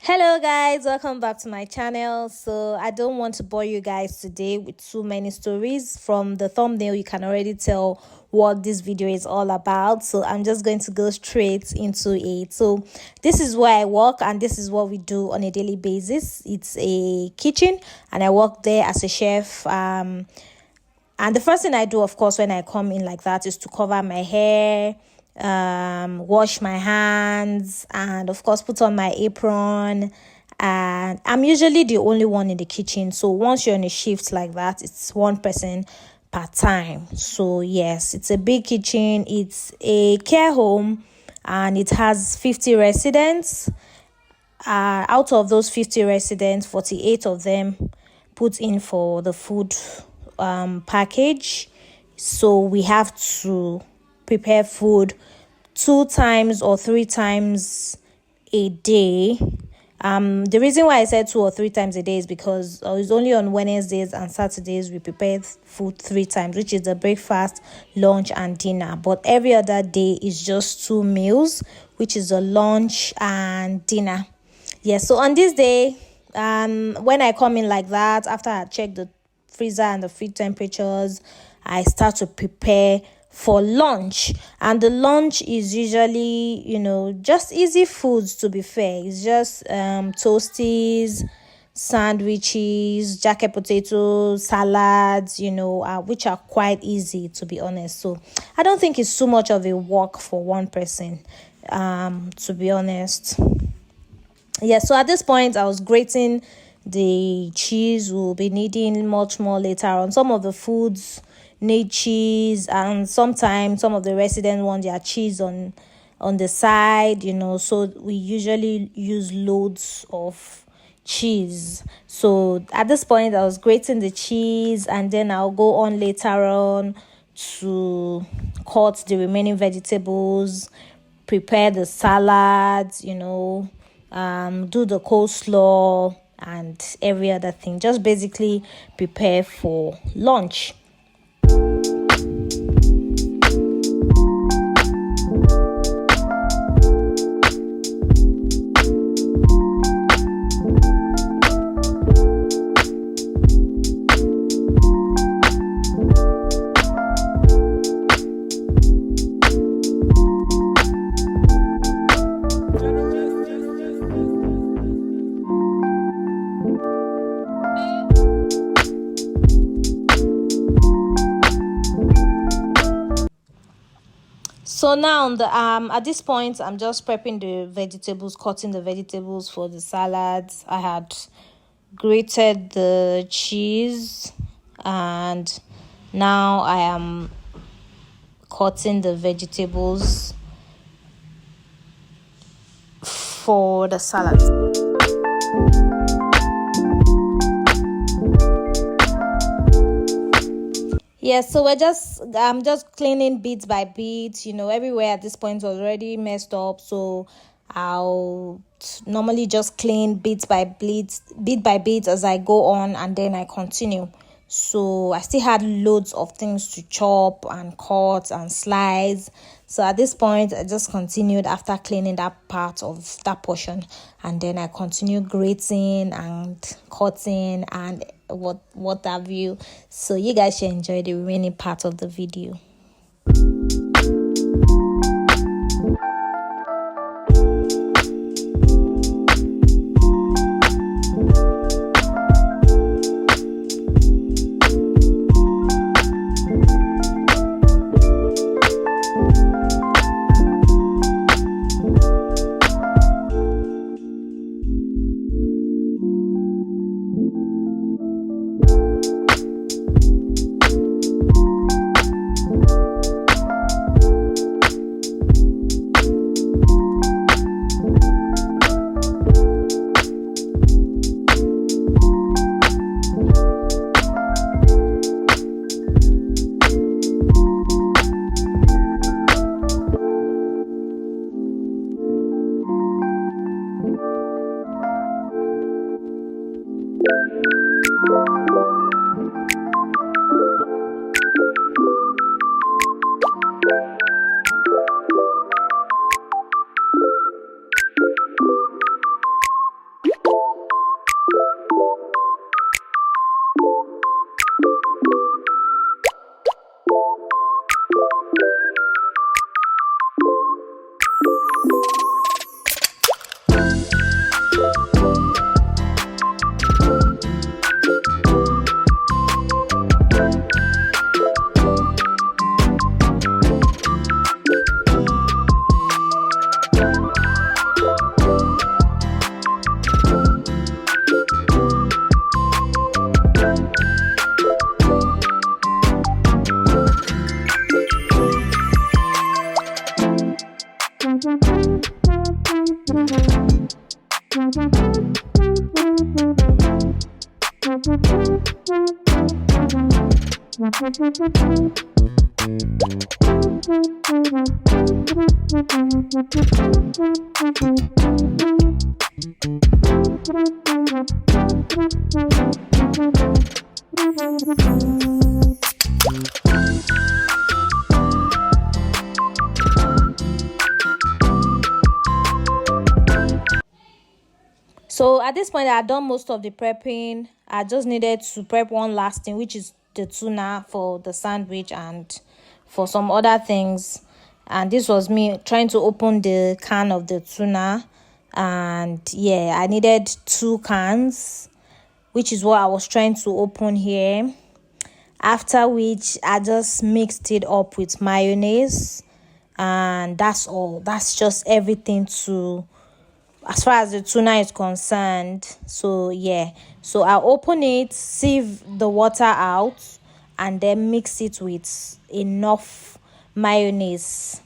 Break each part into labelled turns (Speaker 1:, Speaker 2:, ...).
Speaker 1: Hello guys, welcome back to my channel. So I don't want to bore you guys today with too many stories. From the thumbnail you can already tell what this video is all about, so I'm just going to go straight into it. So this is where I work and this is what we do on a daily basis. It's a kitchen and I work there as a chef. And the first thing I do, of course, when I come in like that is to cover my hair, wash my hands, and of course put on my apron. And I'm usually the only one in the kitchen, so once you're on a shift like that, it's one person per time. So yes, it's a big kitchen. It's a care home and it has 50 residents. Out of those 50 residents, 48 of them put in for the food package. So we have to prepare food 2 times or 3 times a day. The reason why I said 2 or 3 times a day is because it's only on Wednesdays and Saturdays we prepare food 3 times, which is the breakfast, lunch, and dinner. But every other day is just 2 meals, which is the lunch and dinner. Yes, so on this day, when I come in like that, after I check the freezer and the fridge temperatures, I start to prepare for lunch. And the lunch is usually, just easy foods, to be fair. It's just toasties, sandwiches, jacket potatoes, salads, which are quite easy, to be honest. So I don't think it's too much of a work for one person, to be honest. Yeah, so at this point I was grating the cheese. We'll be needing much more later on. Some of the foods need cheese, and sometimes some of the residents want their cheese on the side, so we usually use loads of cheese. So at this point I was grating the cheese, and then I'll go on later on to cut the remaining vegetables, prepare the salads, do the coleslaw and every other thing. Just basically prepare for lunch. So now at this point I'm just prepping the vegetables, cutting the vegetables for the salads. I had grated the cheese and now I am cutting the vegetables for the salad. Yeah, so I'm just cleaning bit by bit. Everywhere at this point was already messed up, so I'll normally just clean bit by bit as I go on, and then I continue. So I still had loads of things to chop and cut and slice. So at this point I just continued after cleaning that part of that portion, and then I continued grating and cutting and what have you. So you guys should enjoy the remaining part of the video. So at this point, I had done most of the prepping. I just needed to prep one last thing, which is the tuna for the sandwich and for some other things. And this was me trying to open the can of the tuna. And yeah, I needed 2 cans, which is what I was trying to open here. After which, I just mixed it up with mayonnaise. And that's all. That's just everything to... as far as the tuna is concerned. So yeah, so I'll open it, sieve the water out, and then mix it with enough mayonnaise,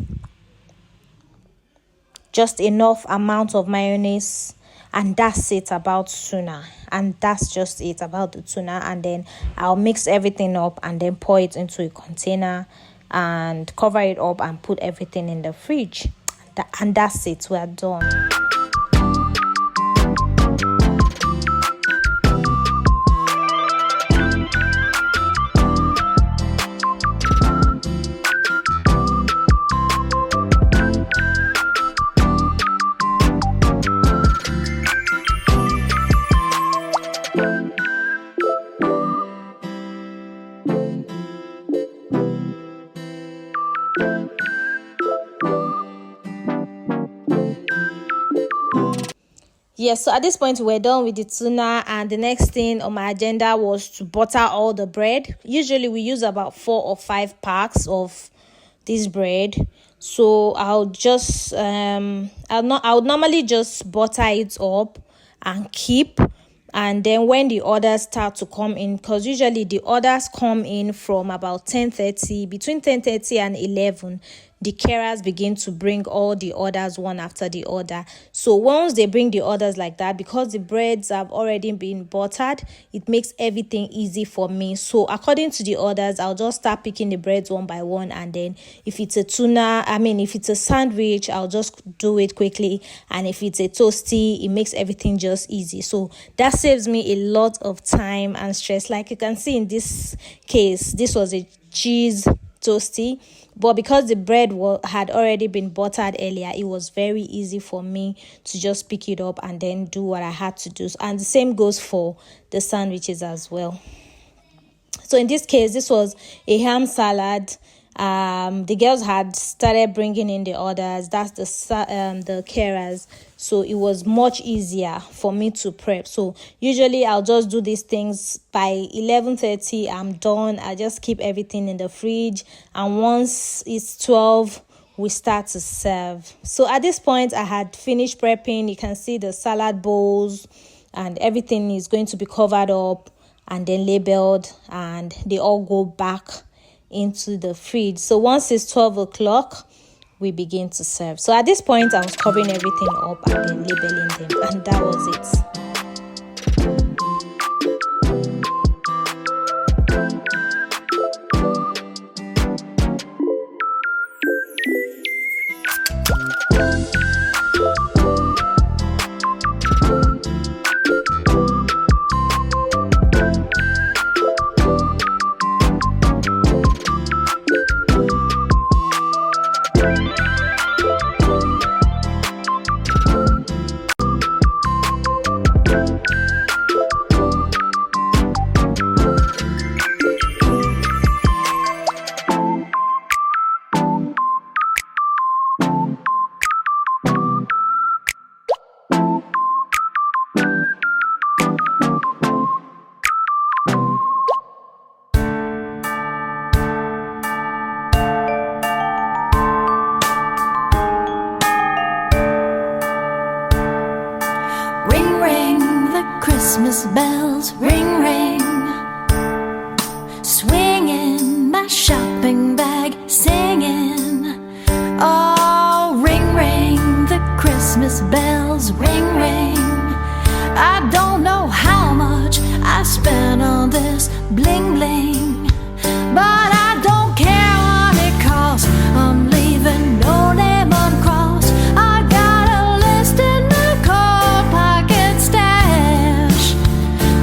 Speaker 1: just enough amount of mayonnaise, and that's it about tuna. And that's just it about the tuna. And then I'll mix everything up and then pour it into a container and cover it up and put everything in the fridge. And that's it, we're done. Yes, so at this point we're done with the tuna, and the next thing on my agenda was to butter all the bread. Usually we use about 4 or 5 packs of this bread. So I'll just I would normally just butter it up and keep, and then when the orders start to come in, because usually the orders come in from about 10:30, between 10:30 and 11, the carers begin to bring all the orders one after the other. So once they bring the orders like that, because the breads have already been buttered, it makes everything easy for me. So according to the orders, I'll just start picking the breads one by one, and then if it's a if it's a sandwich, I'll just do it quickly, and if it's a toasty, it makes everything just easy. So that saves me a lot of time and stress. Like you can see in this case, this was a cheese toasty, but because the bread had already been buttered earlier, it was very easy for me to just pick it up and then do what I had to do. And the same goes for the sandwiches as well. So in this case, this was a ham salad. The girls had started bringing in the orders. That's the carers. So it was much easier for me to prep. So usually I'll just do these things by 11:30. I'm done. I just keep everything in the fridge, and once it's 12, we start to serve. So at this point, I had finished prepping. You can see the salad bowls and everything is going to be covered up and then labeled, and they all go back into the fridge. So once it's 12 o'clock, we begin to serve. So at this point, I was covering everything up and then labeling them, and that was it.
Speaker 2: Christmas bells ring, ring, swinging my shopping bag, singing. Oh, ring, ring, the Christmas bells ring, ring. I don't know how much I spent on this bling bling, but I don't care what it costs. I'm leaving no name uncrossed. I got a list in my coat pocket stash,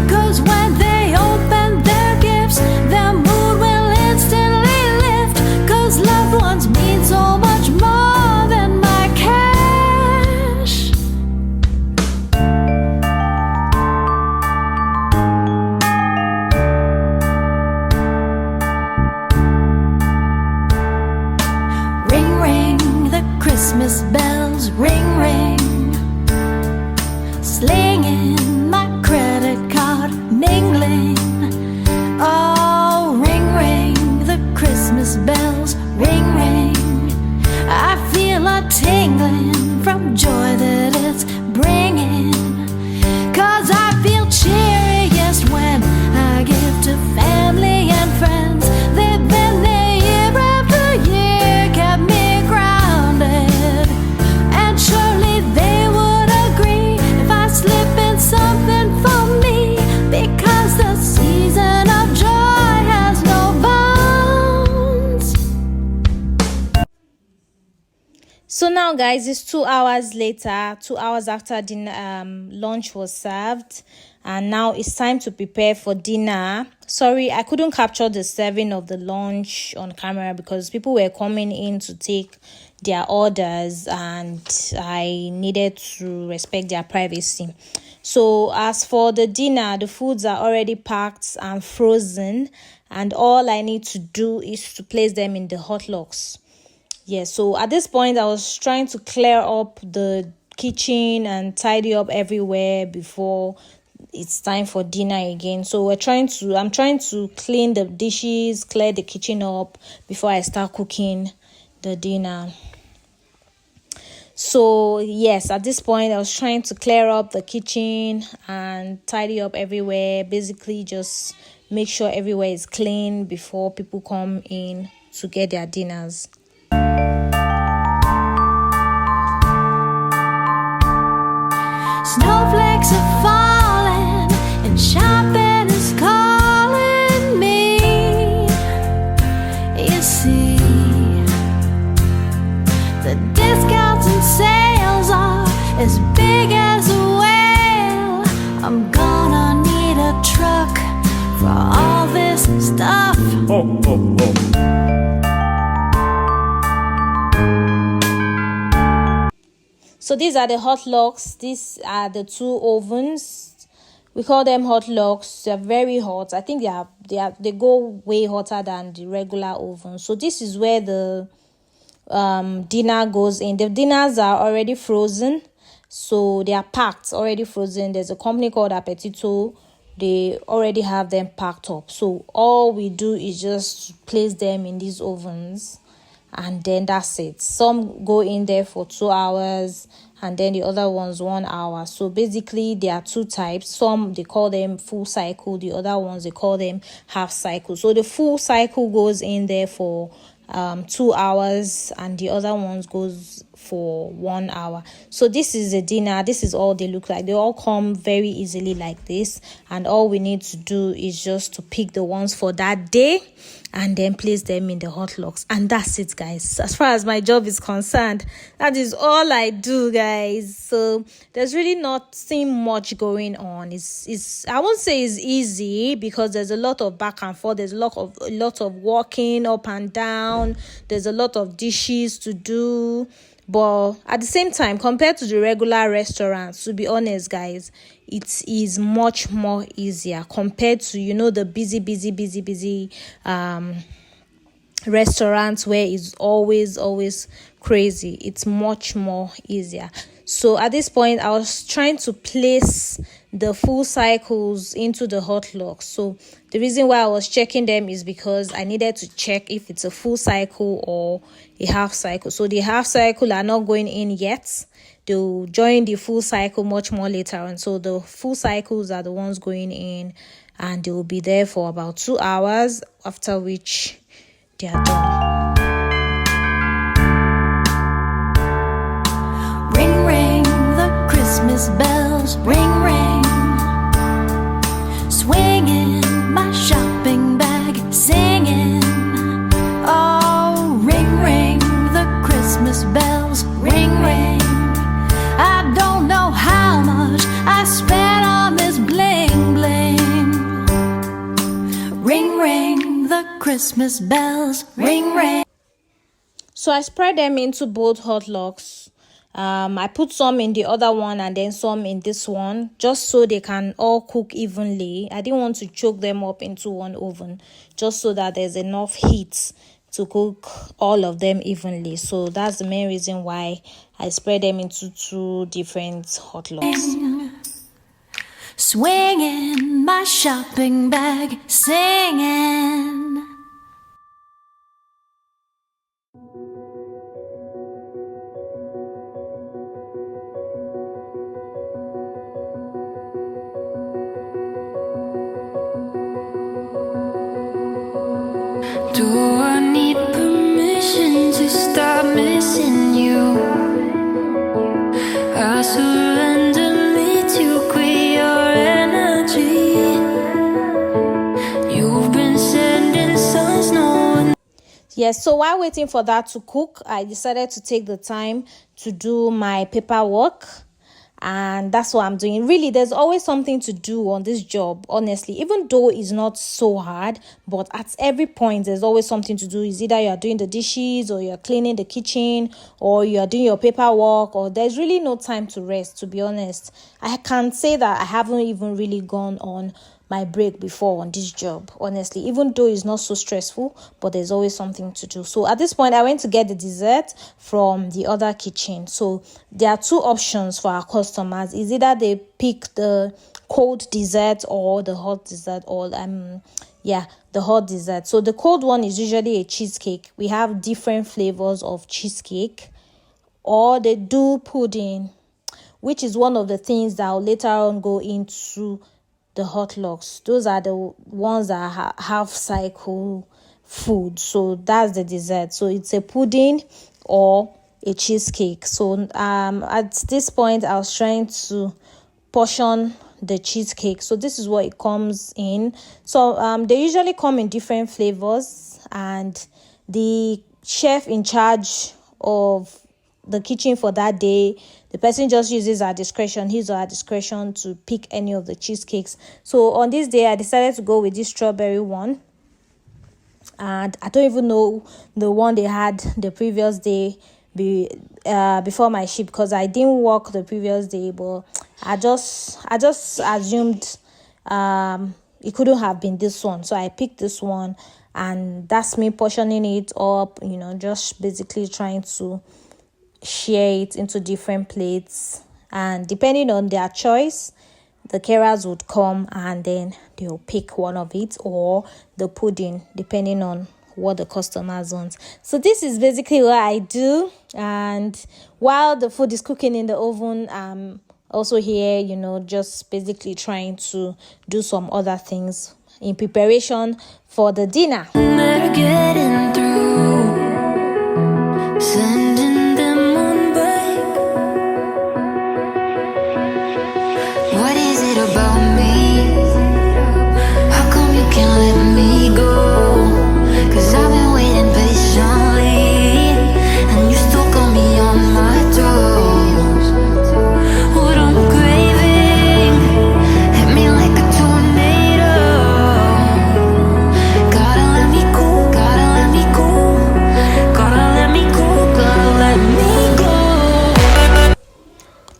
Speaker 2: 'cause when they open their gifts, their mood will instantly lift, 'cause loved ones mean so much more than my cash. Ring ring, the Christmas bells ring ring, slinging my credit card mingling. Oh, ring ring, the Christmas bells ring ring. I feel a tingling from joy that it's bringing, 'cause I feel cheeriest when I give to family and friends. They've been there year after year, kept me grounded, and surely they would agree if I slip in something for me, because the season of joy has no bounds.
Speaker 1: So now, guys, it's 2 hours later, 2 hours after dinner, lunch was served, and now it's time to prepare for dinner. Sorry, I couldn't capture the serving of the lunch on camera because people were coming in to take their orders, and I needed to respect their privacy. So as for the dinner, the foods are already packed and frozen, and all I need to do is to place them in the hot locks. Yeah, so at this point, I was trying to clear up the kitchen and tidy up everywhere before it's time for dinner again. So I'm trying to clean the dishes, clear the kitchen up before I start cooking the dinner. So yes, at this point, I was trying to clear up the kitchen and tidy up everywhere. Basically, just make sure everywhere is clean before people come in to get their dinners.
Speaker 2: Snowflakes are falling and shopping is calling me. You see, the discounts and sales are as big as a whale. I'm gonna need a truck for all this stuff.
Speaker 3: Oh, oh, oh.
Speaker 1: So these are the hot locks. These are the two ovens. We call them hot locks. They're very hot. I think they go way hotter than the regular oven. So this is where the dinner goes in. The dinners are already frozen, so they are packed, already frozen. There's a company called Appetito. They already have them packed up. So all we do is just place them in these ovens, and then that's it. Some go in there for 2 hours, and then the other ones 1 hour. So basically there are two types. Some they call them full cycle, the other ones they call them half cycle. So the full cycle goes in there for 2 hours, and the other ones goes for 1 hour. So this is the dinner. This is all they look like. They all come very easily like this, and all we need to do is just to pick the ones for that day and then place them in the hot locks, and that's it, guys. As far as my job is concerned, that is all I do, guys. So there's really nothing much going on. It's I won't say it's easy, because there's a lot of back and forth. There's a lot of walking up and down. There's a lot of dishes to do. But at the same time, compared to the regular restaurants, to be honest, guys, it is much more easier compared to, the busy restaurants where it's always crazy. It's much more easier. So at this point, I was trying to place the full cycles into the hot locks. So the reason why I was checking them is because I needed to check if it's a full cycle or a half cycle. So the half cycle are not going in yet. They'll join the full cycle much more later on. So the full cycles are the ones going in, and they will be there for about 2 hours, after which they are done.
Speaker 2: Ring ring, the Christmas bells ring ring. swinging my shopping bag, singing. Oh, ring, ring, the Christmas bells, ring, ring. I don't know how much I spent on this bling, bling. Ring, ring, the Christmas bells, ring, ring.
Speaker 1: So I spread them into both hot logs. I put some in the other one and then some in this one, just so they can all cook evenly. I didn't want to choke them up into one oven, just so that there's enough heat to cook all of them evenly. So that's the main reason why I spread them into two different hot logs.
Speaker 2: Swinging my shopping bag, singing. Do I need permission to stop missing you? I surrender me to quit your energy. You've been sending signs no one.
Speaker 1: Yes, so while waiting for that to cook, I decided to take the time to do my paperwork. And that's what I'm doing. Really, there's always something to do on this job, honestly, even though it's not so hard. But at every point, there's always something to do. It's either you're doing the dishes, or you're cleaning the kitchen, or you're doing your paperwork, or there's really no time to rest, to be honest. I can't say that I haven't even really gone on my break before on this job, honestly, even though it's not so stressful, but there's always something to do. So at this point, I went to get the dessert from the other kitchen. So there are two options for our customers. Is either they pick the cold dessert or the hot dessert, or the hot dessert. So the cold one is usually a cheesecake. We have different flavors of cheesecake, or they do pudding, which is one of the things that I'll later on go into the hot logs. Those are the ones that are half cycle food. So that's the dessert. So it's a pudding or a cheesecake. So at this point, I was trying to portion the cheesecake. So this is what it comes in. So they usually come in different flavors, and the chef in charge of the kitchen for that day, the person just uses his or her discretion to pick any of the cheesecakes. So on this day, I decided to go with this strawberry one, and I don't even know the one they had the previous day before my shift, because I didn't work the previous day, but I just assumed it couldn't have been this one, so I picked this one, and that's me portioning it up, just basically trying to share it into different plates. And depending on their choice, the carers would come and then they'll pick one of it, or the pudding, depending on what the customers want. So this is basically what I do. And while the food is cooking in the oven, I'm also here, just basically trying to do some other things in preparation for the dinner.
Speaker 2: They're getting through, sending them on break. What is it about me? How come you can't let me go? 'Cause I've been waiting patiently, and you still got me on my toes. What I'm craving hit me like a tornado. Gotta let me cool, gotta let me cool, gotta let me cool, gotta let me go.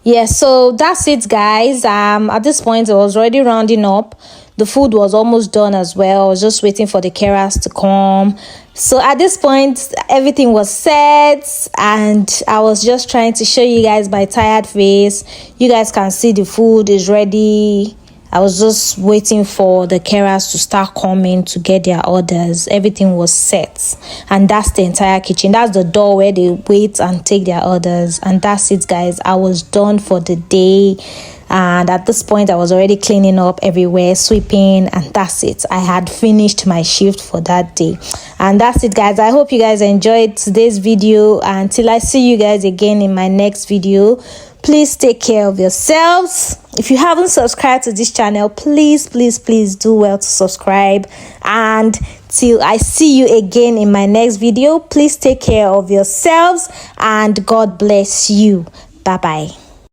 Speaker 1: Yeah, so that's it, guys. At this point, I was already rounding up. The food was almost done as well. I was just waiting for the carers to come. So at this point, everything was set, and I was just trying to show you guys my tired face. You guys can see the food is ready. I was just waiting for the carers to start coming to get their orders. Everything was set, and that's the entire kitchen. That's the door where they wait and take their orders, and that's it, guys. I was done for the day, and at this point I was already cleaning up everywhere, sweeping, and that's it. I had finished my shift for that day, and that's it, guys. I hope you guys enjoyed today's video. Until I see you guys again in my next video, please take care of yourselves if you haven't subscribed to this channel, please do well to subscribe. And till I see you again in my next video, please take care of yourselves and God bless you. Bye bye.